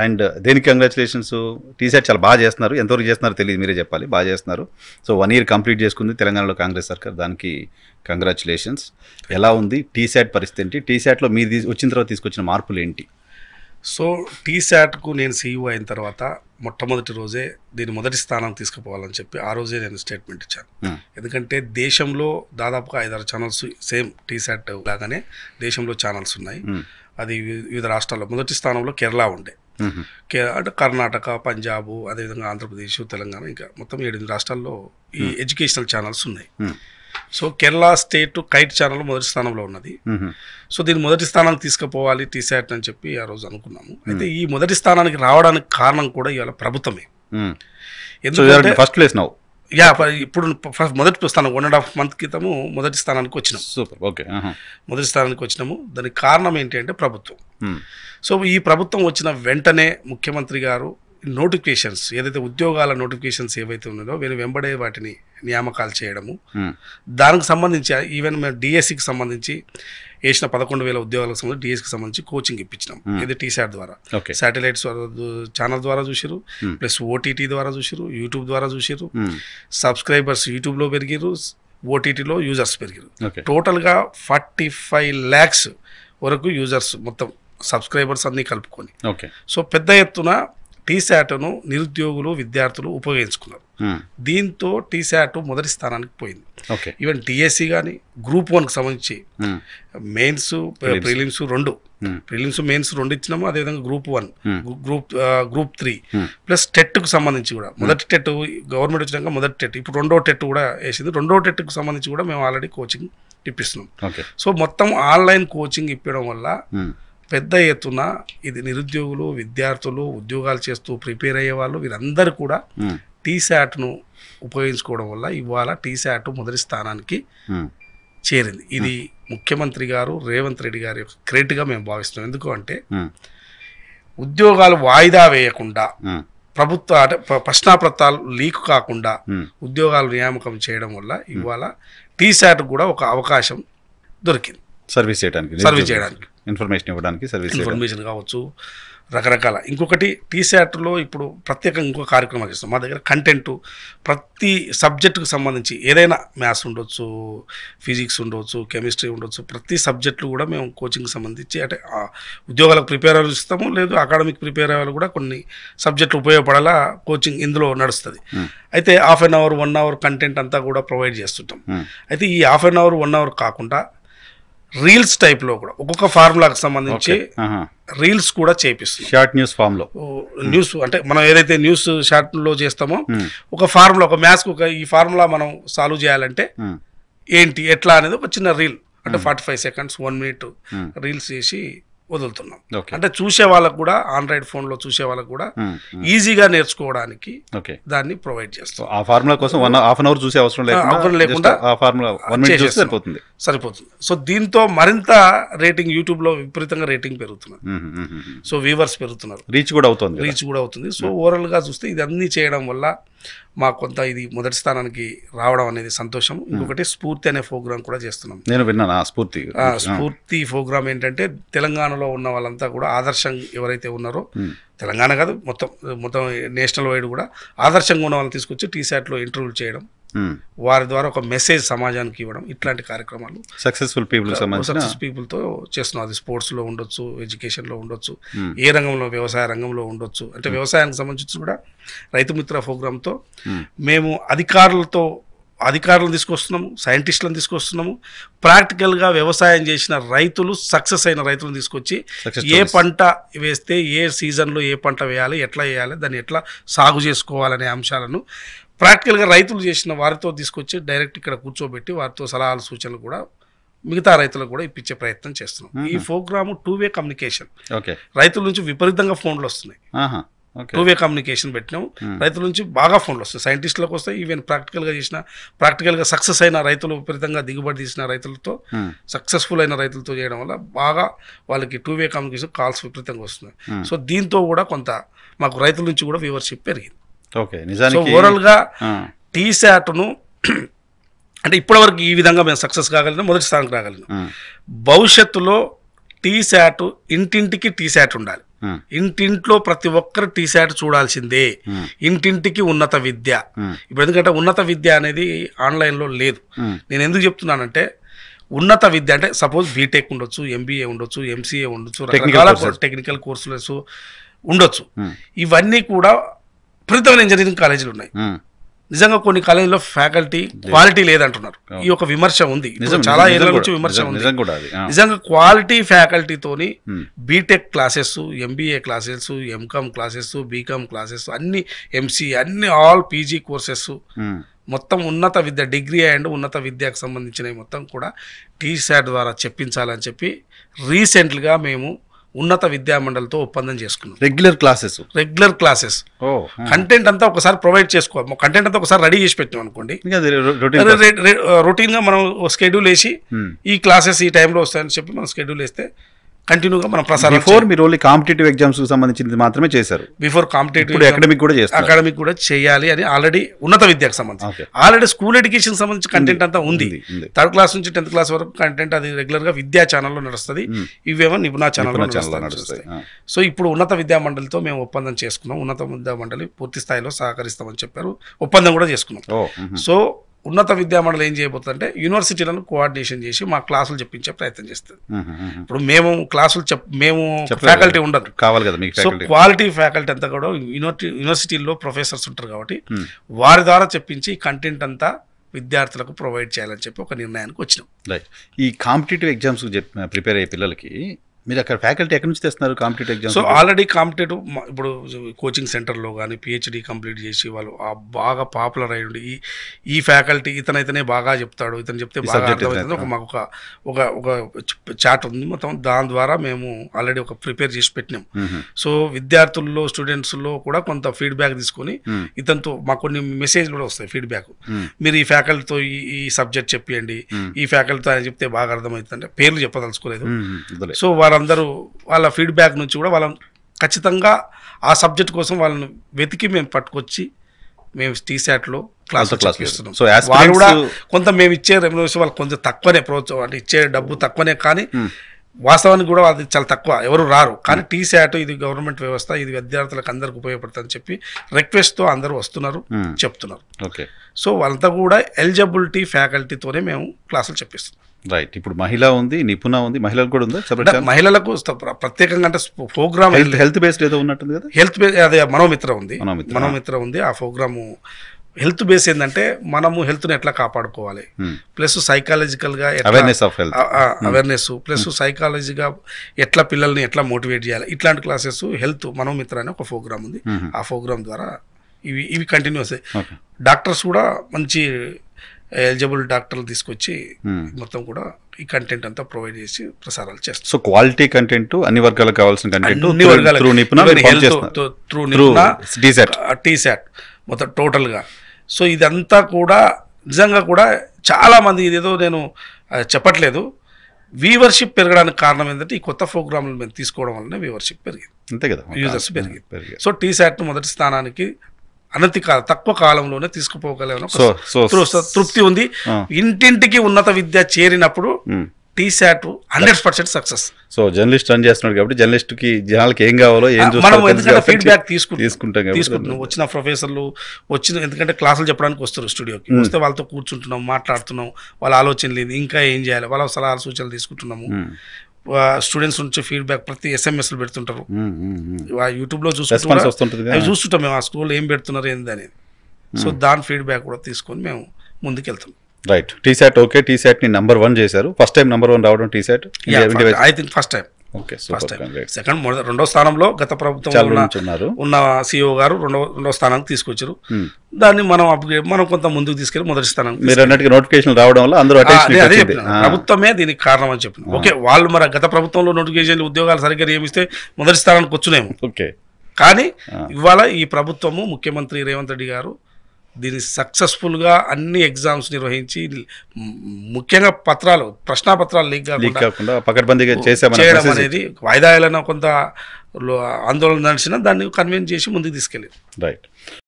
And దేనికి congratulations. టీసెట్ చాలా బాగా చేస్తున్నారు, ఎంతవరకు చేస్తున్నారో తెలియదు, మీరే చెప్పాలి. బాగా చేస్తున్నారు. సో 1 year కంప్లీట్ చేసుకుంది తెలంగాణలో కాంగ్రెస్ సర్కార్, దానికి కంగ్రాచులేషన్స్. ఎలా ఉంది టీసెట్ పరిస్థితి ఏంటి? టీసెట్లో మీరు వచ్చిన తర్వాత తీసుకొచ్చిన మార్పులు ఏంటి? సో టీశాట్కు నేను సీఈఓ అయిన తర్వాత మొట్టమొదటి రోజే దీన్ని మొదటి స్థానం తీసుకుపోవాలని చెప్పి ఆ రోజే నేను స్టేట్మెంట్ ఇచ్చాను. ఎందుకంటే దేశంలో దాదాపుగా 5-6 ఛానల్స్ సేమ్ టీశాట్ లాగానే దేశంలో ఛానల్స్ ఉన్నాయి. అది వివిధ రాష్ట్రాల్లో మొదటి స్థానంలో కేరళ ఉండే, అంటే కర్ణాటక, పంజాబ్, అదేవిధంగా ఆంధ్రప్రదేశ్, తెలంగాణ, ఇంకా మొత్తం 7 రాష్ట్రాల్లో ఈ ఎడ్యుకేషనల్ ఛానల్స్ ఉన్నాయి. So Kerala state kite channel మొదటి స్థానంలో ఉన్నది. సో దీన్ని మొదటి స్థానానికి తీసుకుపోవాలి టీశాట్ అని చెప్పి ఆ రోజు అనుకున్నాము. అయితే ఈ మొదటి స్థానానికి రావడానికి కారణం కూడా ఇవాళ ప్రభుత్వమే. ఎందుకంటే ఫస్ట్ ప్లేస్ నౌ ఇప్పుడు మొదటి స్థానం 1.5 month క్రితము మొదటి స్థానానికి వచ్చినాం. Super, okay. మొదటి స్థానానికి వచ్చినాము. దానికి కారణం ఏంటి అంటే ప్రభుత్వం. సో ఈ ప్రభుత్వం వచ్చిన వెంటనే ముఖ్యమంత్రి గారు నోటిఫికేషన్స్, ఏదైతే ఉద్యోగాల నోటిఫికేషన్స్ ఏవైతే ఉన్నాయో వీళ్ళు వెంబడే వాటిని నియామకాలు చేయడము, దానికి సంబంధించి ఈవెన్ మేము డిఎస్సికి సంబంధించి వేసిన 11,000 ఉద్యోగాలకు సంబంధించి డిఎస్సికి సంబంధించి కోచింగ్ ఇప్పించినాం. ఇది టీశాట్ ద్వారా, శాటిలైట్స్ ఛానల్ ద్వారా చూసారు, ప్లస్ ఓటీటీ ద్వారా చూసారు, యూట్యూబ్ ద్వారా చూసారు. సబ్స్క్రైబర్స్ యూట్యూబ్లో పెరిగారు, ఓటీటీలో యూజర్స్ పెరిగారు. టోటల్గా 45 lakhs వరకు యూజర్స్ మొత్తం సబ్స్క్రైబర్స్ అన్నీ కలుపుకొని. సో పెద్ద ఎత్తున టీశాట్ను నిరుద్యోగులు, విద్యార్థులు ఉపయోగించుకున్నారు. దీంతో టీశాట్ మొదటి స్థానానికి పోయింది. ఈవెన్ టీఎస్సీ కానీ గ్రూప్ 1కి సంబంధించి మెయిన్స్, ప్రిలిమ్స్ 2, ప్రిలిమ్స్ మెయిన్స్ 2 ఇచ్చినాము. అదేవిధంగా గ్రూప్ 1, గ్రూప్ 3 ప్లస్ టెట్కు సంబంధించి కూడా మొదటి టెట్ గవర్నమెంట్ వచ్చినాక మొదటి టెట్, ఇప్పుడు 2వ టెట్ కూడా వేసింది. 2వ టెట్కు సంబంధించి కూడా మేము ఆల్రెడీ కోచింగ్ ఇప్పిస్తున్నాం. సో మొత్తం ఆన్లైన్ కోచింగ్ ఇప్పడం వల్ల పెద్ద ఎత్తున ఇది నిరుద్యోగులు, విద్యార్థులు, ఉద్యోగాలు చేస్తూ ప్రిపేర్ అయ్యే వాళ్ళు వీరందరూ కూడా టీశాట్ను ఉపయోగించుకోవడం వల్ల ఇవాళ టీశాట్ మొదటి స్థానానికి చేరింది. ఇది ముఖ్యమంత్రి గారు రేవంత్ రెడ్డి గారి యొక్క క్రెడిట్గా మేము భావిస్తున్నాం. ఎందుకు అంటే ఉద్యోగాలు వాయిదా వేయకుండా, ప్రభుత్వ అంటే ప్రశ్నాపత్రాలు లీక్ కాకుండా ఉద్యోగాలు నియామకం చేయడం వల్ల ఇవాళ టీశాట్ కూడా ఒక అవకాశం దొరికింది సర్వీస్ చేయడానికి, ఇన్ఫర్మేషన్ ఇవ్వడానికి, ఇన్ఫర్మేషన్ కావచ్చు, రకరకాల. ఇంకొకటి టీశాట్లో ఇప్పుడు ప్రత్యేకంగా ఇంకో కార్యక్రమం చేస్తాం. మా దగ్గర కంటెంట్ ప్రతి సబ్జెక్టుకు సంబంధించి ఏదైనా మ్యాథ్స్ ఉండొచ్చు, ఫిజిక్స్ ఉండొచ్చు, కెమిస్ట్రీ ఉండొచ్చు, ప్రతి సబ్జెక్టులు కూడా మేము కోచింగ్కి సంబంధించి అంటే ఉద్యోగాలకు ప్రిపేర్ అవ్వస్తాము, లేదు అకాడమిక్ ప్రిపేర్ అయ్యే కూడా కొన్ని సబ్జెక్టులు ఉపయోగపడేలా కోచింగ్ ఇందులో నడుస్తుంది. అయితే 1/2 hour 1 hour కంటెంట్ అంతా కూడా ప్రొవైడ్ చేస్తుంటాం. అయితే ఈ 1/2 hour 1 hour కాకుండా రీల్స్ టైప్లో కూడా ఒక్కొక్క ఫార్ములాకి సంబంధించి రీల్స్ కూడా చేపిస్తుంది. షార్ట్ న్యూస్ ఫామ్ లో న్యూస్ అంటే మనం ఏదైతే న్యూస్ షార్ట్ లో చేస్తామో ఒక ఫార్ములా, ఒక మ్యాథ్స్ ఒక ఈ ఫార్ములా మనం సాల్వ్ చేయాలంటే ఏంటి ఎట్లా అనేది ఒక చిన్న రీల్ అంటే 45 seconds 1 minute రీల్స్ చేసి వదులుతున్నాం. అంటే చూసే వాళ్ళకు కూడా ఆండ్రాయిడ్ ఫోన్ లో చూసే వాళ్ళకు కూడా ఈజీగా నేర్చుకోవడానికి దాన్ని ప్రొవైడ్ చేస్తాం. ఆ ఫార్ములా కోసం 1/2 hour చూసే అవసరం లేకుండా సరిపోతుంది. సో దీంతో మరింత రేటింగ్ యూట్యూబ్ లో విపరీతంగా రేటింగ్ పెరుగుతున్నది. సో వ్యూవర్స్ పెరుగుతున్నారు, రీచ్ కూడా అవుతుంది. సో ఓవరాల్ గా చూస్తే ఇది అన్ని చేయడం వల్ల మాకు కొంత ఇది మొదటి స్థానానికి రావడం అనేది సంతోషం. ఇంకొకటి స్ఫూర్తి అనే ప్రోగ్రామ్ కూడా చేస్తున్నాం. నేను విన్నాను స్ఫూర్తి ప్రోగ్రామ్ ఏంటంటే తెలంగాణలో ఉన్న వాళ్ళంతా కూడా ఆదర్శం ఎవరైతే ఉన్నారో, తెలంగాణ కాదు మొత్తం నేషనల్ వైడ్ కూడా ఆదర్శంగా ఉన్న వాళ్ళని తీసుకొచ్చి టీశాట్లో ఇంటర్వ్యూలు చేయడం, వారి ద్వారా ఒక మెసేజ్ సమాజానికి ఇవ్వడం, ఇట్లాంటి కార్యక్రమాలు సక్సెస్ఫుల్ పీపుల్తో చేస్తున్నాం. అది స్పోర్ట్స్లో ఉండొచ్చు, ఎడ్యుకేషన్లో ఉండొచ్చు, ఏ రంగంలో, వ్యవసాయ రంగంలో ఉండొచ్చు. అంటే వ్యవసాయానికి సంబంధించి కూడా రైతు మిత్ర ప్రోగ్రాంతో మేము అధికారులను తీసుకొస్తున్నాము, సైంటిస్టులను తీసుకొస్తున్నాము. ప్రాక్టికల్గా వ్యవసాయం చేసిన రైతులు, సక్సెస్ అయిన రైతులను తీసుకొచ్చి ఏ పంట వేస్తే ఏ సీజన్లో ఏ పంట వేయాలి, ఎట్లా వేయాలి, దాన్ని ఎట్లా సాగు చేసుకోవాలనే అంశాలను ప్రాక్టికల్గా రైతులు చేసిన వారితో తీసుకొచ్చి డైరెక్ట్ ఇక్కడ కూర్చోబెట్టి వారితో సలహాలు, సూచనలు కూడా మిగతా రైతులకు కూడా ఇప్పించే ప్రయత్నం చేస్తున్నాం. ఈ ప్రోగ్రాము 2-way కమ్యూనికేషన్. రైతుల నుంచి విపరీతంగా ఫోన్లు వస్తున్నాయి. 2-way కమ్యూనికేషన్ పెట్టినాము. రైతుల నుంచి బాగా ఫోన్లు వస్తాయి, సైంటిస్టులకు వస్తాయి. ఈవెన్ ప్రాక్టికల్గా సక్సెస్ అయిన రైతులు, విపరీతంగా దిగుబడి తీసిన రైతులతో, సక్సెస్ఫుల్ అయిన రైతులతో చేయడం వల్ల బాగా వాళ్ళకి 2-way కమ్యూనికేషన్ కాల్స్ విపరీతంగా వస్తున్నాయి. సో దీంతో కూడా కొంత మాకు రైతుల నుంచి కూడా వ్యూవర్షిప్ పెరిగింది. సో ఓవరాల్గా టీశాట్ను అంటే ఇప్పటివరకు ఈ విధంగా మేము సక్సెస్ కాగలిగినాం, మొదటి స్థానానికి రాగలిగినాం. భవిష్యత్తులో టీశాట్ ఇంటింటికి టీశాట్ ఉండాలి. ఇంటింట్లో ప్రతి ఒక్కరు టీశాట్ చూడాల్సిందే. ఇంటింటికి ఉన్నత విద్య. ఇప్పుడు ఎందుకంటే ఉన్నత విద్య అనేది ఆన్లైన్లో లేదు. నేను ఎందుకు చెప్తున్నానంటే ఉన్నత విద్య అంటే సపోజ్ బీటెక్ ఉండొచ్చు, ఎంబీఏ ఉండొచ్చు, ఎంసీఏ ఉండొచ్చు, రకరకాల టెక్నికల్ కోర్సులు ఉండొచ్చు. ఇవన్నీ కూడా విపరీతమైన ఇంజనీరింగ్ కాలేజీలు ఉన్నాయి. నిజంగా కొన్ని కాలేజీలో ఫ్యాకల్టీ క్వాలిటీ లేదంటున్నారు. ఈ ఒక విమర్శ ఉంది, చాలా ఏళ్ళ నుంచి విమర్శ ఉంది. నిజంగా క్వాలిటీ ఫ్యాకల్టీతోని BTech classes, MBA classes, MCom classes, BCom classes, అన్ని ఎంసీ, అన్ని ఆల్ పీజీ కోర్సెస్, మొత్తం ఉన్నత విద్య, డిగ్రీ అండ్ ఉన్నత విద్యకు సంబంధించినవి మొత్తం కూడా టీశాట్ ద్వారా చెప్పించాలని చెప్పి రీసెంట్గా మేము ఉన్నత విద్యా మండలితో ఒప్పందం చేసుకున్నాం. రెగ్యులర్ క్లాసెస్ కంటెంట్ అంతా ఒకసారి ప్రొవైడ్ చేసుకోవాలి. కంటెంట్ అంతా ఒకసారి రెడీ చేసి పెట్టినాం అనుకోండి, రొటీన్గా మనం స్కెడ్యూల్ వేసి ఈ క్లాసెస్ ఈ టైంలో వస్తాయని చెప్పి మనం స్కెడ్యూల్ వేస్తే కంటిన్యూగా మనం ప్రసారం. బిఫోర్ మీరు ఓన్లీ కాంపిటేటివ్ ఎగ్జామ్స్ సంబంధించింది మాత్రమే చేశారు. బిఫోర్ కాంపిటేటివ్ అకాడమిక్ కూడా చేయాలి అని ఆల్రెడీ ఉన్నత విద్యకు సంబంధించి ఆల్రెడీ స్కూల్ ఎడ్యుకేషన్ సంబంధించి కంటెంట్ అంతా ఉంది. 3rd క్లాస్ నుంచి 10th క్లాస్ వరకు కంటెంట్ అది రెగ్యులర్ గా విద్యా ఛానల్లో నడుస్తుంది. ఇవేమో నిపుణ ఛానల్లో నడుస్తాయి. సో ఇప్పుడు ఉన్నత విద్యా మండలితో మేము ఒప్పందం చేసుకున్నాం. ఉన్నత విద్యా మండలి పూర్తి స్థాయిలో సహకరిస్తామని చెప్పారు. ఒప్పందం కూడా చేసుకున్నాం. సో ఉన్నత విద్యా మండలి ఏం చేయబోతుందంటే యూనివర్సిటీలను కోఆర్డినేషన్ చేసి మా క్లాసులు చెప్పించే ప్రయత్నం చేస్తుంది. ఇప్పుడు మేము క్లాసులు మేము ఫ్యాకల్టీ ఉండదు కావాలి కదా మీకు. సో క్వాలిటీ ఫ్యాకల్టీ అంతా కూడా యూనివర్సిటీల్లో ప్రొఫెసర్స్ ఉంటారు కాబట్టి వారి ద్వారా చెప్పించి కంటెంట్ అంతా విద్యార్థులకు ప్రొవైడ్ చేయాలని చెప్పి ఒక నిర్ణయానికి వచ్చినాం. ఈ కాంపిటేటివ్ ఎగ్జామ్స్ ప్రిపేర్ అయ్యే పిల్లలకి మీరు అక్కడ ఫ్యాకల్టీ ఎక్కడి నుంచి తెస్తున్నారు competitive exams? So already competitive ఇప్పుడు కోచింగ్ సెంటర్లో కానీ పిహెచ్డి కంప్లీట్ చేసి వాళ్ళు బాగా పాపులర్ అయి ఉండి ఈ ఫ్యాకల్టీ ఇతనైతేనే బాగా చెప్తాడు, ఇతను చెప్తే బాగా అర్థమవుతుంది, మాకు ఒక చాట్ ఉంది మొత్తం. దాని ద్వారా మేము ఆల్రెడీ ఒక ప్రిపేర్ చేసి పెట్టినాం. సో విద్యార్థుల్లో స్టూడెంట్స్లో కూడా కొంత ఫీడ్బ్యాక్ తీసుకొని ఇతనితో మాకు కొన్ని మెసేజ్లు కూడా వస్తాయి ఫీడ్బ్యాక్. మీరు ఈ ఫ్యాకల్టీతో ఈ సబ్జెక్ట్ చెప్పండి, ఈ ఫ్యాకల్టీతో ఆయన చెప్తే బాగా అర్థమవుతుంది అంటే పేర్లు చెప్పదలుచుకోలేదు. సో వాళ్ళందరూ వాళ్ళ ఫీడ్బ్యాక్ నుంచి కూడా వాళ్ళని ఖచ్చితంగా ఆ సబ్జెక్ట్ కోసం వాళ్ళని వెతికి మేము పట్టుకొచ్చి మేము టీశాట్లో క్లాసులు చేస్తున్నాం. వాళ్ళు కూడా కొంత మేము ఇచ్చే రెమ్యునరేషన్ వాళ్ళు కొంచెం తక్కువనే ప్రోత్సాహం అంటే ఇచ్చే డబ్బు తక్కువనే, కానీ వాస్తవానికి కూడా అది చాలా తక్కువ, ఎవరు రారు. కానీ టీశాట్ ఇది గవర్నమెంట్ వ్యవస్థ, ఇది విద్యార్థులకు అందరికి ఉపయోగపడుతుందని చెప్పి రిక్వెస్ట్తో అందరూ వస్తున్నారు, చెప్తున్నారు. సో వాళ్ళంతా కూడా ఎలిజిబిలిటీ ఫ్యాకల్టీతోనే మేము క్లాసులు చెప్పిస్తున్నాం. రైట్. ఇప్పుడు మహిళ ఉంది, నిపుణ ఉంది, మహిళలకు కూడా ఉందా? మహిళలకు ప్రత్యేకంగా అంటే ప్రోగ్రామ్ హెల్త్ బేస్డ్ ఏదో ఉన్నట్టుంది కదా. హెల్త్ బేస్ అదే మనోమిత్ర ఉంది. ఆ ప్రోగ్రాము హెల్త్ బేస్ ఏంటంటే మనము హెల్త్ని ఎట్లా కాపాడుకోవాలి, ప్లస్ సైకాలజికల్గా అవేర్నెస్, ప్లస్ సైకాలజీగా ఎట్లా పిల్లల్ని ఎట్లా మోటివేట్ చేయాలి, ఇట్లాంటి క్లాసెస్ హెల్త్ మనోమిత్ర అనే ఒక ప్రోగ్రామ్ ఉంది. ఆ ప్రోగ్రామ్ ద్వారా ఇవి కంటిన్యూ అవుతాయి. డాక్టర్స్ కూడా మంచి ఎలిజిబుల్ డాక్టర్లు తీసుకొచ్చి మొత్తం కూడా ఈ కంటెంట్ అంతా ప్రొవైడ్ చేసి ప్రసారాలు చేస్తారు. సో క్వాలిటీ కంటెంట్ అన్ని వర్గాలకు కావాల్సిన కంటెంట్ టీశాట్ మొత్తం టోటల్గా. సో ఇదంతా కూడా నిజంగా కూడా చాలామంది ఇదేదో నేను చెప్పట్లేదు, వ్యూవర్షిప్ పెరగడానికి కారణం ఏంటంటే ఈ కొత్త ప్రోగ్రాంలు మేము తీసుకోవడం వల్లనే వ్యూవర్షిప్ పెరిగింది, అంతే కదా, యూజర్స్ పెరిగింది. సో టీశాట్ను మొదటి స్థానానికి తక్కువ కాలంలోనే తీసుకుపోగలిగిన తృప్తి ఉంది. ఇంటింటికి ఉన్నత విద్య చేరినప్పుడు T-SAT 100% success. So journalist run చేస్తున్నాడు కాబట్టి జర్నలిస్ట్ కి జనాలకి ఏం కావాలో ఫీడ్బ్యాక్ తీసుకుంటాం. వచ్చిన ప్రొఫెసర్లు ఎందుకంటే క్లాసులు చెప్పడానికి వస్తారు, స్టూడియోకి వస్తే వాళ్ళతో కూర్చుంటున్నాం, మాట్లాడుతున్నాం, వాళ్ళ ఆలోచనలు ఏంది, ఇంకా ఏం చేయాలి, వాళ్ళ సలహాలు సూచనలు తీసుకుంటున్నాము. స్టూడెంట్స్ నుంచి ఫీడ్బ్యాక్ ప్రతి ఎస్ఎంఎస్లు పెడుతుంటారు, యూట్యూబ్లో చూస్తుంటాం మేము ఆ స్కూల్లో ఏం పెడుతున్నారు ఏంది అనేది. సో దాని ఫీడ్బ్యాక్ కూడా తీసుకొని మేము ముందుకెళ్తాం. రైట్. టీశాట్ ఓకే, టీశాట్ ని నంబర్ 1 చేశారు. ఫస్ట్ టైం నంబర్ 1 రావడం T-SAT I think first time. Second రెండో స్థానంలో గత ప్రభుత్వం ఉన్న సిఇఓ గారు రెండో స్థానానికి తీసుకొచ్చారు. దాన్ని మనం కొంత ముందుకు తీసుకెళ్ళి మొదటి స్థానం నోటిఫికేషన్ రావడం వల్ల అందరూ ప్రభుత్వమే దీనికి కారణం అని చెప్పిన. ఓకే, వాళ్ళు మరి గత ప్రభుత్వంలో నోటిఫికేషన్ ఉద్యోగాలు సరిగ్గా నియమిస్తే మొదటి స్థానానికి వచ్చునేమో. కానీ ఇవాళ ఈ ప్రభుత్వము ముఖ్యమంత్రి రేవంత్ రెడ్డి గారు దీన్ని సక్సెస్ఫుల్గా అన్ని ఎగ్జామ్స్ నిర్వహించి ముఖ్యంగా ప్రశ్నాపత్రాలు లీక్ కాకుండా పకడ్బందీగా చేయడం అనేది వాయిదాలను కొంత ఆందోళన నడిచినా దాన్ని కన్విన్స్ చేసి ముందుకు తీసుకెళ్ళారు. రైట్.